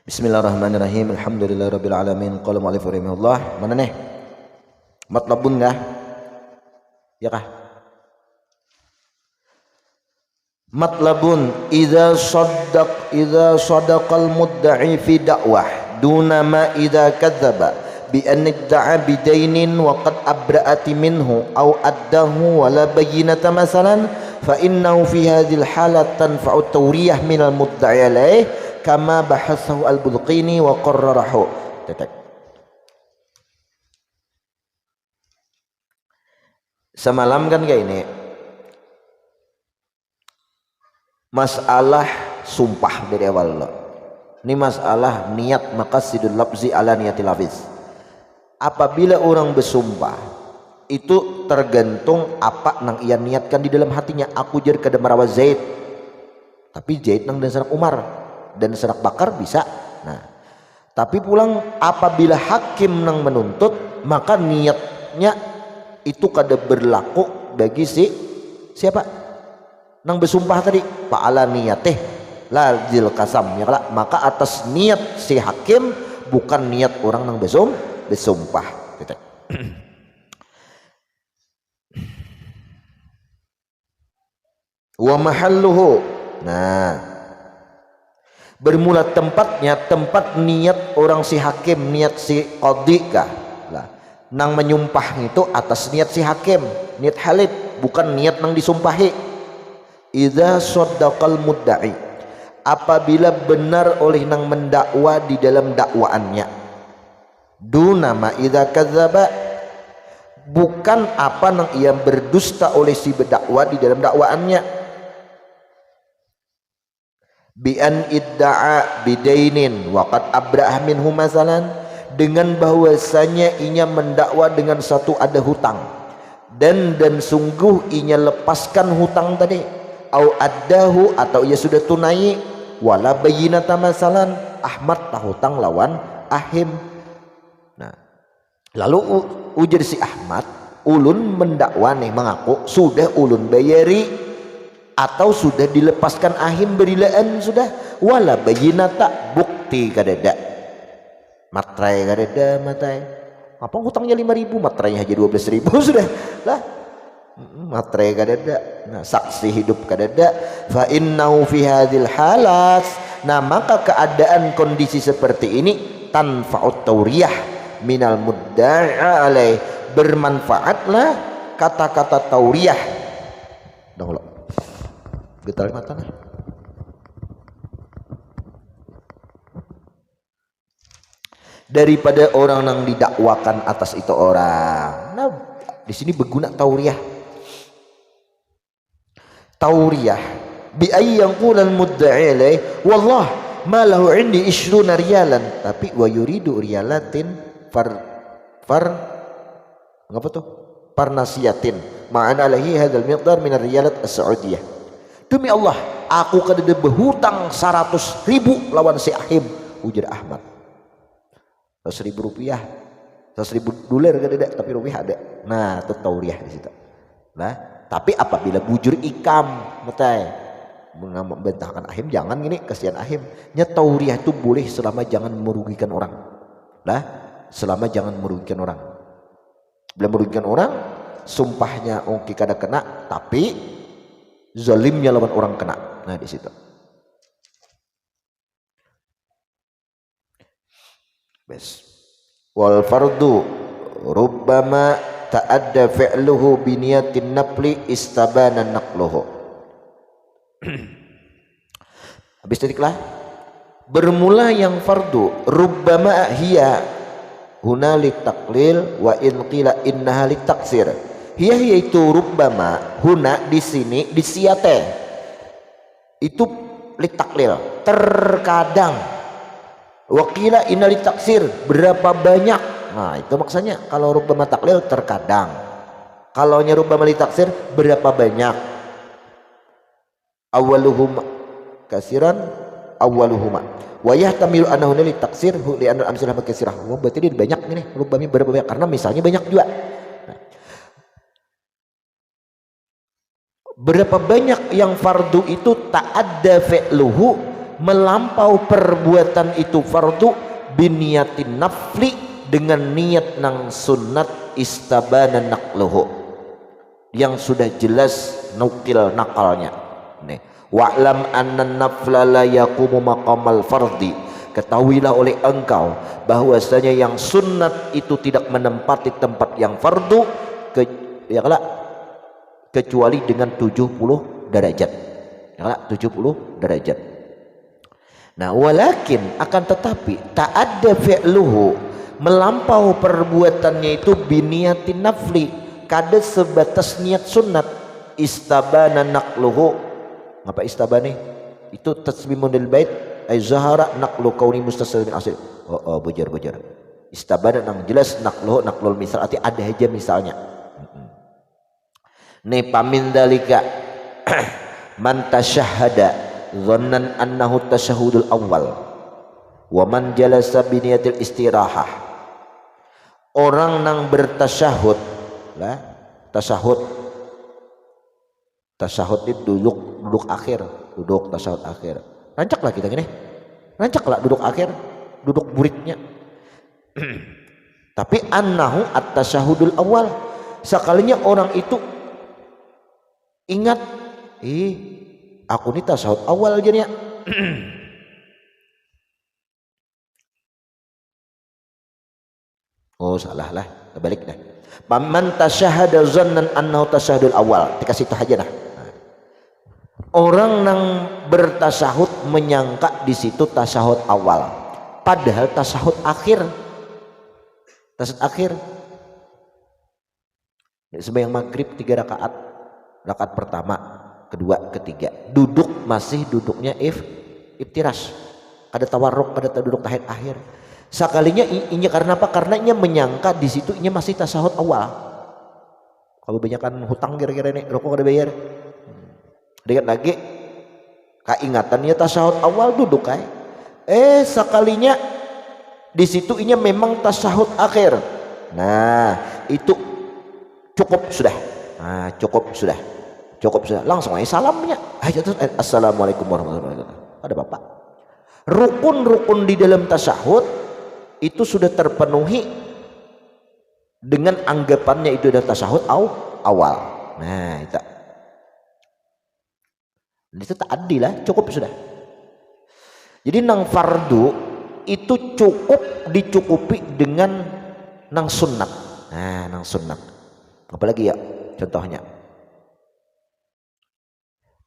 Bismillahirrahmanirrahim. Alhamdulillahirabbil alamin. Qala mu'allif rahimahullah. Mana nih? Matlabun kah? Ya kah? Matlabun idza sadaqal mudda'i fi da'wah duna ma idza kadzdzaba bi an idda'a bidainin wa qad abra'ati minhu aw addahu wa la bayyinata masalan fa innahu fi hadhil halat tanfa'u tawriyah minal mudda'i alaih kama bahasahu al-Bulqini wa qarrarahu. Semalam kan kayak ini masalah sumpah dari awal loh. Ini masalah niat maqasidul lafzi ala niyatil hafiz. Apabila orang bersumpah itu tergantung apa nang ia niatkan di dalam hatinya. Aku jar kada marawa Zaid, tapi Zaid nang dan sanak Umar dan sanak Bakar bisa. Nah, tapi pulang apabila hakim nang menuntut, maka niatnya itu kada berlaku bagi siapa nang bersumpah tadi. Fa'ala niyatih la zil kasam, ya kala. Maka atas niat si hakim, bukan niat orang nang bersumpah gitu. Wa mahalluhu, nah bermula tempatnya, tempat niat orang si hakim, niat si qadhi kah lah nang menyumpah itu atas niat si hakim, niat halif, bukan niat nang disumpahi. Idza saddaqal mudda'i, apabila benar oleh nang mendakwa di dalam dakwaannya. Duna ma idza kadzdzaba, bukan apa nang ia berdusta oleh si berdakwa di dalam dakwaannya. Bi an idda'a bidainin wa qad abra'ah minhu masalan, dengan bahwasanya inya mendakwa dengan satu ada hutang dan sungguh inya lepaskan hutang tadi, au addahu, atau ia sudah tunai, wala bayyinata masalan, Ahmad tah hutang lawan Ahim. Nah, lalu ujar si Ahmad, ulun mendakwa nih, mengaku sudah ulun bayari atau sudah dilepaskan Ahim berilaan sudah, wala bayyinata, bukti kadada, matrai kadada, matrai apa hutangnya 5.000, matrainya aja 12.000 sudah lah, matrai kadada. Nah, saksi hidup kadada. Fa innahu fi hadhil halat, nah maka keadaan kondisi seperti ini tanfa'ut tawriyah minal mudda'a alaih, bermanfaatlah kata-kata tauriyah. Dahulu getar mata nah. Daripada orang yang didakwakan atas itu orang. Nah, di sini berguna tauriyah. Tauriyah bi ayyanqulal mudda'i alaih wallah ma lahu indi 20 riyalan, tapi wa yuridu riyalatin far ngapa tuh? Parnasiyatin ma'ana alaihi hadzal miqdar min ar-riyalat as-saudiyah. Demi Allah, aku kada berhutang 100.000 lawan si Ahim, ujar Ahmad. 100.000 rupiah, 100.000 dolar kada ada, tapi rupiah ada. Nah, itu tauriyah di situ. Nah, tapi apabila bujur ikam, metai membentahkan Ahim, jangan gini, kasihan Ahim. Nya tauriyah itu boleh selama jangan merugikan orang. Nah, selama jangan merugikan orang. Bila merugikan orang, sumpahnya oke kada kena, tapi zalimnya lawan orang kena. Nah, di situ. Bes. Wal fardu rubbama ta'adda fi'luhu bi niyatin nafli istabana naqluhu. Habis tadiklah bermula yang fardu rubbama hiya hunalik taqlil wa in qila innaha litaksir. Hiya yaitu rubbama, huna di sini di siyate itu litaklil, terkadang, wakila inna litaksir, berapa banyak. Nah, itu maksudnya kalau rubbama taklil terkadang, kalau nya rubbama litaksir berapa banyak. Awaluhuma kasiran awaluhuma wa yahtamilu annahu litaksir li anna al-amsalah makasirah. Oh, berarti dia banyak ini rubbama berapa banyak, karena misalnya banyak juga. Berapa banyak yang fardu itu ta'adda fi'luhu, melampau perbuatan itu fardu biniyatin nafli dengan niat nang sunnat istabana naqluhu yang sudah jelas nukil nakalnya. Nih, wa'lam anna nafla la yaqumu maqamal fardi, ketahuilah oleh engkau bahwasanya yang sunnat itu tidak menempati tempat yang fardu kecuali dengan 70 derajat. Ya, 70 derajat. Nah, walakin akan tetapi tak ada fi'luhu melampau perbuatannya itu biniyatin nafli kada sebatas niat sunat istabana naqluhu. Ngapa istabani? Itu tasmimun lil bait ay zahara naqlu kauni mustasal min asli. Oh, bujar. Istabana nang jelas naqluhu naqlul misal arti ada aja misalnya. Nih pamin dalika man tasyahhada dhannan annahu tasyahudul awal wa man jalasa biniyatil istirahah. Orang nang bertasyahud lah, tasyahud itu duduk akhir, duduk tasyahud akhir. Rancaklah kita gini, rancaklah duduk akhir, duduk buritnya. Tapi annahu at-tasyahudul awal, sekalinya orang itu ingat, aku ini tasyahud awal aja nih ya. Oh salah lah, balik dah. Man tasyahada zannan annahu tasyahudul awal, dikasih itu aja dah. Orang yang bertasyahud menyangka di situ tasyahud awal, padahal tasyahud akhir. Tasyahud akhir. Sembahyang maghrib 3 rakaat, rakaat pertama, kedua, ketiga, duduk masih duduknya iftirash, ada tawarruk, ada duduk tahiyat akhir. Sekalinya inya karena apa? Karena inya menyangka di situ inya masih tasyahud awal. Kalau banyakan hutang kira-kira ini rokok ada bayar. Dengan lagi keingatannya tasyahud awal duduk kayak. Sekalinya di situ inya memang tasyahud akhir. Nah, itu cukup sudah. Nah, cukup sudah. Langsung aja salamnya. Assalamualaikum warahmatullahi wabarakatuh. Ada Bapak. Rukun-rukun di dalam tasyahud itu sudah terpenuhi dengan anggapannya itu adalah tasyahud awal. Nah, itu tak adil lah, cukup sudah. Jadi nang fardu itu cukup dicukupi dengan nang sunnat. Nah, nang sunnat. Apalagi ya contohnya?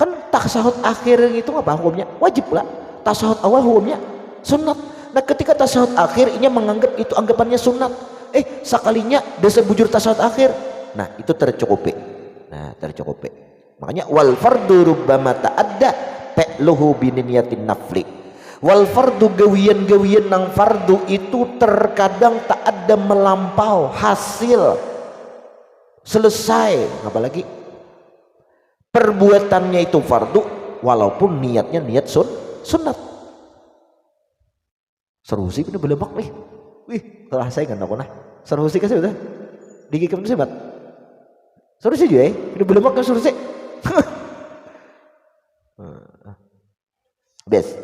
Kan tasyahud akhir itu apa hukumnya? Wajib lah. Tasyahud awal hukumnya sunnat. Nah, ketika tasyahud akhir ini menganggap itu anggapannya sunnat. Sekalinya desa bujur tasyahud akhir. Nah, itu tercukupi. Makanya wal fardu rubbama ta'adda fa'luhu binniyatin nafli. Wal fardu gawian-gawian nang fardu itu terkadang ta'adda melampau hasil selesai, apalagi perbuatannya itu fardu walaupun niatnya niat sunnat. Serusi itu belemak nih. Telah saya kan aku nah. Serusi kasih udah. Digigam itu sebat. Serusi juga ini belemak kan serusi. Best.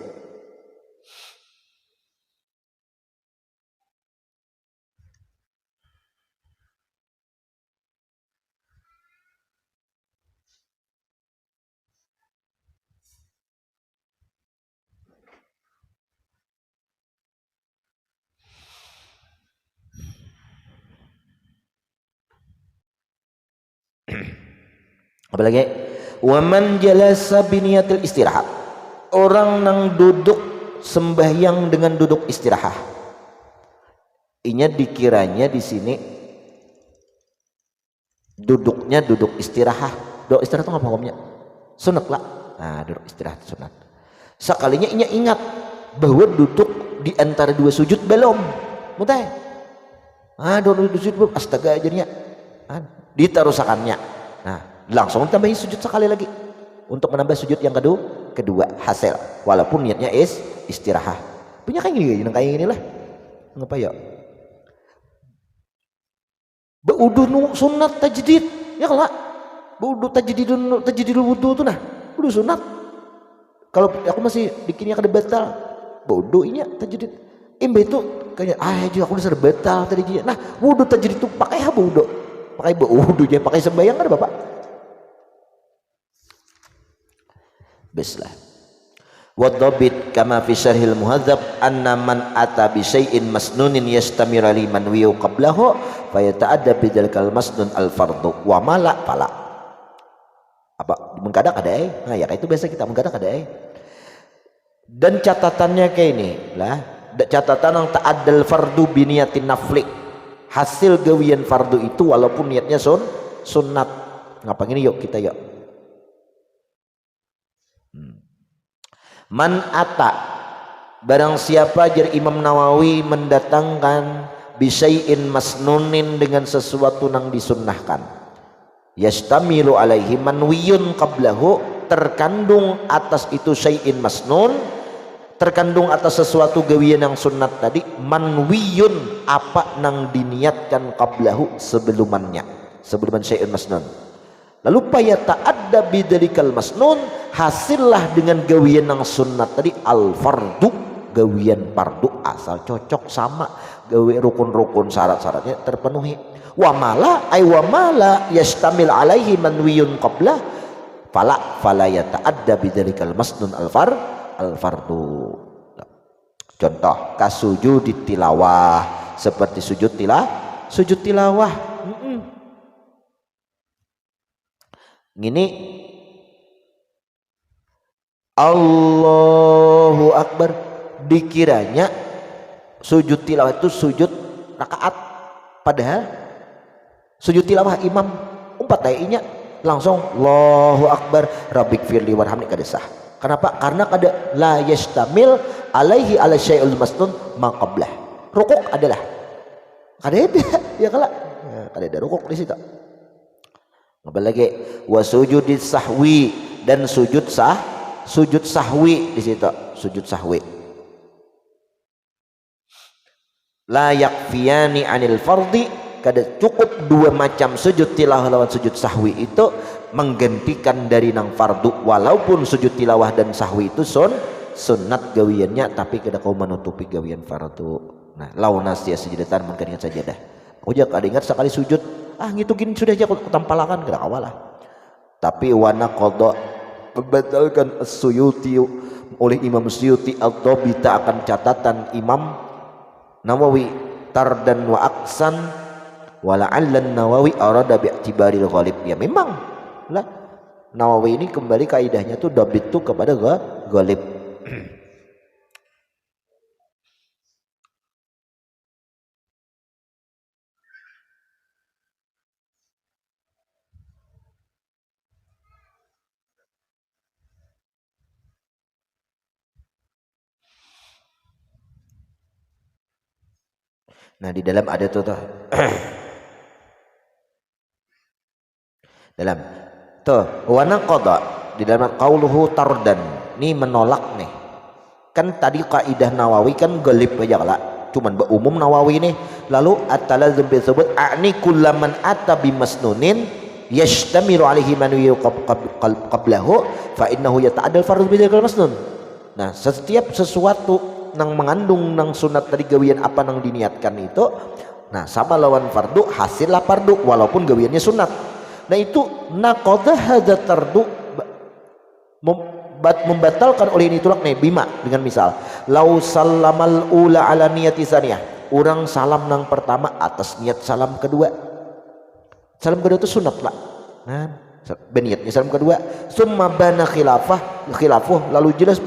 Apalagi waman jalasa biniyatil istirahat, orang nang duduk sembahyang dengan duduk istirahat, inya dikiranya di sini duduknya duduk istirahat. Duduk istirahat itu apa hukumnya? Sunat lah. Nah, duduk istirahat sunat. Sekalinya inya ingat bahwa duduk di antara dua sujud belum mutai. Duduk sujud belum, astaga ajarnya ditarusakannya. Nah, langsung tambahin sujud sekali lagi untuk menambah sujud yang kedua hasil walaupun niatnya istirahat. Punya kayak gini lah. Ngapa ya? Beudu sunat tajdid ya kelak. Beudu tajdidul wudu tuh nah. Udah sunat. Kalau aku masih bikinnya kada batal, bodoh inya tajwid. Imbe itu kayak aja aku udah batal tadi. Nah, wudu tajwid itu pakai apa wudu? Pakai wudu aja, pakai sembahyang ada Bapak. Bislah. Wadhabit kama fi syarhil muhadzab anna man ata bi syai'in masnunin yastamir li man wiyu qablahu fa yata'adda bidzalikal masnun al fardhu wa mala fala. Apa mengkadak ada nah ya itu biasa kita mengkadak ada dan catatannya kayak ini lah, catatan yang ta'addal fardu bi niyatin nafli, hasil gawian fardu itu walaupun niatnya sunnat. Ngapa gini yuk kita yuk. Man ata, barang siapa jar Imam Nawawi mendatangkan bisyai'in masnunin dengan sesuatu yang disunnahkan, yastamilu alaihi manwiyun qablahu, terkandung atas itu syai'in masnun, terkandung atas sesuatu gawian yang sunnat tadi, manwiyun apa nang diniatkan qablahu sebelum syai'in masnun. Lalu paya ta'adda bidzalikal masnun, hasillah dengan gawian yang sunnat tadi al fardu, gawian fardu asal cocok sama gawe rukun-rukun syarat-syaratnya terpenuhi. Wa mala yastamil alaihi manwiyun qablah fala yata'adda bidzalikal masnun al fardu. Contoh kasujud tilawah, seperti sujud tilawah. Gini Allahu Akbar, dikiranya sujud tilawah itu sujud rakaat, padahal sujud tilawah imam 4 ayatnya langsung Allahu Akbar rabbik firli warhamni kada sah. Kenapa? Karena kada la yastamil alaihi ala syai'ul masnun ma qablah. Rukuk adalah kada ada ya kala, kada ada rukuk di situ. Apa lagi? Wa sujudis sahwi, dan sujud sahwi di situ, sujud sahwi. La yakfiyani anil fardi, kada cukup dua macam sujud tilawah lawan sujud sahwi itu menggantikan dari nang fardu, walaupun sujud tilawah dan sahwi itu sunnat gawiannya, tapi kada kau menutupi gawian fardu. Nah, launas ya sujudatan mengkaingat saja dah. Ojak ada ingat sekali sujud, ngitungin sudah aja kutampalakan kada kawalah. Tapi wana qada membatalkan As-Suyuti oleh Imam Suyuti al-Dhabita akan catatan Imam Nawawi tardan wa aksan wala'allan Nawawi arada bi'tibaril ghalib. Ya memang lah Nawawi ini kembali kaidahnya tuh dhabit tuh kepada ghalib. Nah di dalam ada tuh dalam tuh wana qada di dalam qauluhu tardan, ini menolak nih. Kan tadi kaidah Nawawi kan galib aja lah, cuman umum Nawawi nih. Lalu at-talazum disebut a'ni kullaman ata bimasnunin yashtamiru alaihi man qablahu fa innahu yata'addal fardhu bidzakal masnun. Nah setiap sesuatu nang mengandung nang sunat dari gawian apa nang diniatkan itu, nah sama lawan fardu, hasillah fardu walaupun gawiannya sunat. Nah itu naqadha hadza tardu, membatalkan oleh ini tulak nih bima, dengan misal lau sallamal ula ala niyati saniyah, orang salam nang pertama atas niat salam kedua. Salam kedua itu sunat lah, nah beniatnya salam kedua, summa bana khilafuh, lalu jelas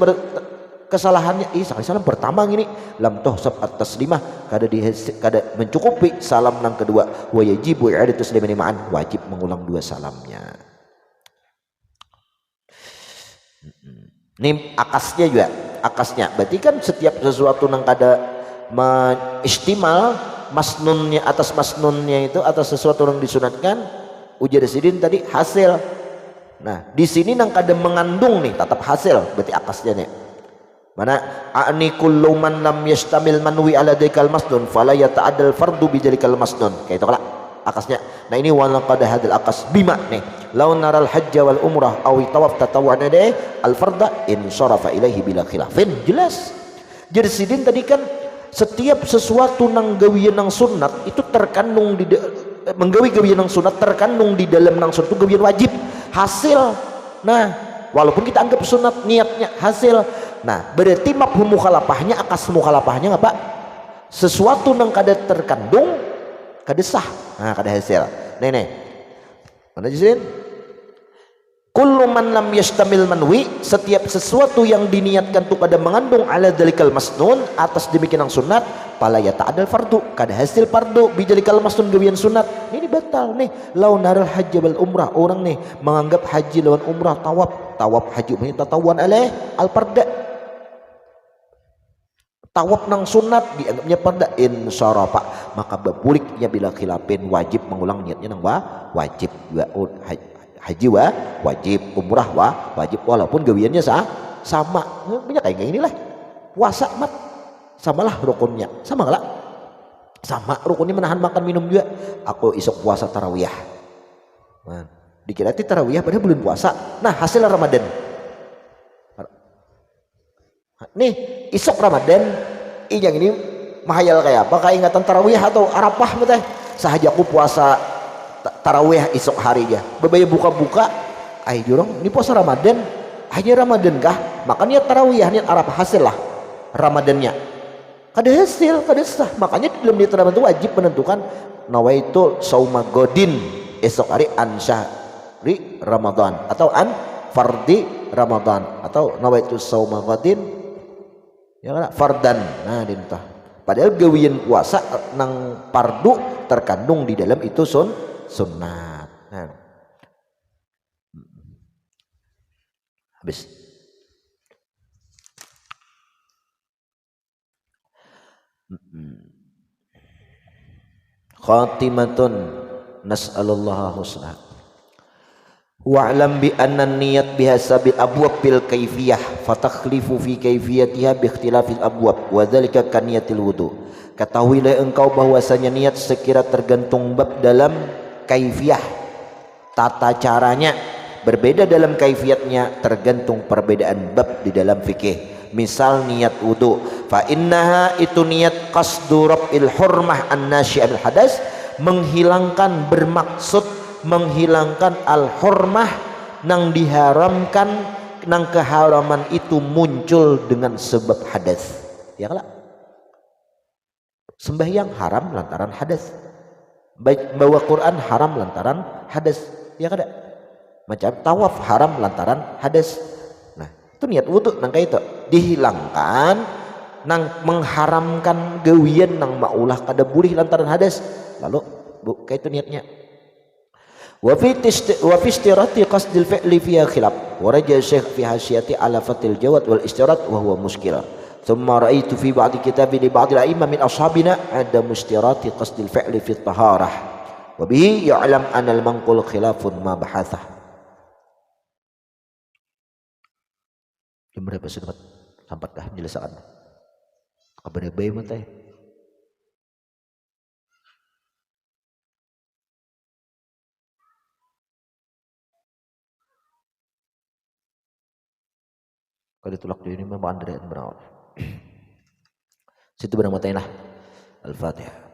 kesalahannya salam pertama gini lam tuhsab at-taslimah, kada mencukupi salam nang kedua, wa yajibu i'adatu taslimani ma'an, wajib mengulang dua salamnya. Ini akasnya berarti kan setiap sesuatu nang kada istimal masnunnya atas masnunnya itu atas sesuatu yang disunatkan, ujar sidin tadi hasil. Nah di sini nang kada mengandung nih tetap hasil, berarti akasnya nih mana a'ni kullu man lam yastamil manwi ala dzikal masnun fala yata'addal fardu bi dzalikal masnun, kayak itu lah akasnya. Nah ini walaqad hadal akas bima nih law naral hajja wal umrah aw tawaf tatawwan de al farda in sarafa ilaihi bila khilafin. Jelas jadi sidin tadi kan setiap sesuatu nang gawian nang sunat itu terkandung di menggawi gawian nang sunat terkandung di dalam nang sunat itu gawian wajib hasil. Nah walaupun kita anggap sunat niatnya hasil, nah berarti mafhum mukhalafahnya akas mukhalafahnya apa? Sesuatu nang kada terkandung kada sah, nah kada hasil. Nih mana jisin? Kullu man lam yastamil manwi, setiap sesuatu yang diniatkan itu kada mengandung ala dalikal masnun atas demikian yang sunat, pala ya ta'adal fardu, kada hasil fardu bijalikal masnun gawian sunat. Ini batal nih. Lau naral haji wal umrah, orang nih menganggap haji lawan umrah tawaf haji punya tatawan alaih al farda. Tawaf nang sunat dianggapnya farda in syarafa, maka babuliknya bila khilafin wajib mengulang niatnya nang wajib haji wajib, umrah wajib, walaupun gawiannya sama. Banyak kayak inilah puasa mat samalah rukunnya, sama lah sama rukunnya menahan makan minum juga. Aku isok puasa tarawih, nah, dikira itu tarawih pada bulan puasa. Nah hasil Ramadan nih isok Ramadan yang ini mahayal kayak apa, kayak ingatan tarawih atau Arafah teh sahaja aku puasa tarawih isok harinya bebaya buka-buka ay jurang ini puasa Ramadan hanya Ramadan kah, makanya tarawih niat Arafah hasil lah Ramadannya kada hasil kada sah. Makanya dalam niat Ramadan itu wajib menentukan nawaitu sauma godin esok hari an syahri Ramadan atau an fardi Ramadan atau nawaitu sauma godin ya kan fardan. Nah dintah padahal gawian puasa nang pardu terkandung di dalam itu sunat. Nah. Habis. Khatimatun nas'alullah husna. Wa'lam bi anna niyat bihasabil abwab bil kaifiyah fatakhlifu fi kaifiyatiha bi ikhtilafil abwab wa dzalika kan niyatil wudu. Ketahuilah engkau bahwasanya niat sekira tergantung bab dalam kaifiyah, tata caranya berbeda dalam kaifiatnya tergantung perbedaan bab di dalam fikih. Misal niat wudu, fa innaha itu niat qasdu rab'il hurmah an-nasyi'il hadas, menghilangkan bermaksud menghilangkan al-hurmah nang diharamkan, nang keharaman itu muncul dengan sebab hadas. Ya kan? Sembahyang haram lantaran hadas, bawa Quran haram lantaran hadas, ya kada? Macam tawaf haram lantaran hadas. Nah itu niat wudhu nang kayak itu dihilangkan, nang mengharamkan gawian nang maulah kada boleh lantaran hadas, lalu kayak itu niatnya. Wa fi istirati qasdil fi'li fiha khilaf wa raja syekh fi hasyati ala fatil jawad wal istirat wa huwa muskil. Thumma ra'aitu fi ba'di kitabi li ba'di al-a'imma min ashabina ada mustirati qasdil fi'li fi taharah wa bihi ya'lam anna al-manqul khilafun ma bahathah. Jam berapa sudah sampatkah penjelasan kabar bae mah teh kalau ditolak di ini mah Andre berawal situ barang matanya lah. Al-Fatihah.